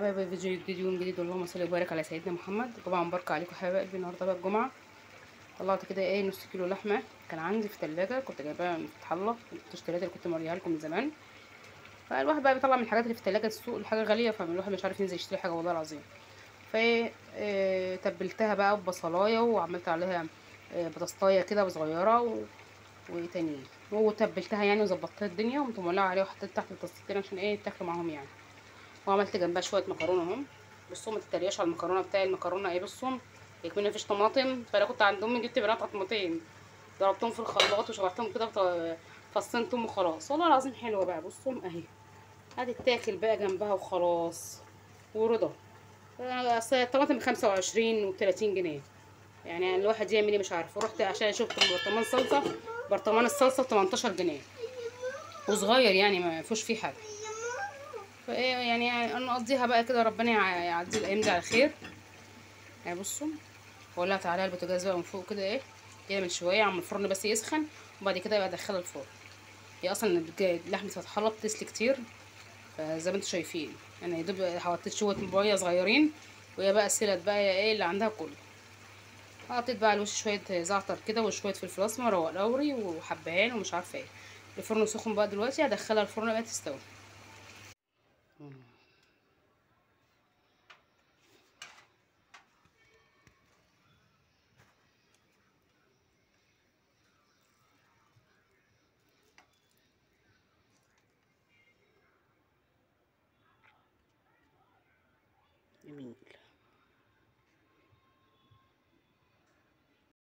حبايبي فيديو جديد يوم جديد، اللهم صل وبارك على سيدنا محمد. طبعا مبارك عليكم حبايبي. النهارده بقى الجمعه، طلعت كده نص كيلو لحمه كان عندي في الثلاجه، كنت جايباها من فتح الله، الاشتريات اللي كنت موريها لكم من زمان. فالواحد بقى بيطلع من الحاجات اللي في الثلاجه السوق الحاجه غاليه، فالواحد مش عارف ينزل يشتري حاجه والله العظيم. ف تبلتها بقى ببصلايه وعملت عليها بطاطايه كده صغيره وايه تاني، وتبلتها يعني وظبطتها الدنيا، وقمت مولعه عليها وحطيت تحت الطاستين عشان تاكلوا معاهم يعني. وعملت جنبها شويه مكرونه اهم. بصوا ما تتريقش على المكرونه بتاعي، المكرونه بصوا يكون مفيش طماطم، فانا كنت عند امي جبت بنات طماطمين ضربتهم في الخلاط وشوحتهم كده فصين توم وخلاص، والله العظيم حلوه بقى. بصوا اهي هتتاكل بقى جنبها وخلاص ورضا. اصل الطماطم ب25 و30 جنيه، يعني الواحد يعمل ايه مش عارف. ورحت عشان شفت برطمان صلصه، برطمان الصلصه ب18 جنيه وصغير يعني ما فيهوش فيه حاجه. فايه يعني انا اقضيها بقى كده، ربنا يعدي الايام دي على خير. يعني بصوا ولعت عليها البوتاجاز بقى من فوق كده كده من شويه، عم الفرن بس يسخن وبعد كده يبقى ادخلها الفرن. هي اصلا لحمه فتح الله بتسلق كتير، فزي ما انتم شايفين انا يا دوب حطيت شويه ميه صغيرين وهي بقى سلت بقى اللي عندها كله. حطيت بقى على الوش شويه زعتر كده وشويه فلفل اسمر ولوري وحبهان ومش عارفه ايه. الفرن سخن بقى دلوقتي، هدخلها الفرن بقى تستوي.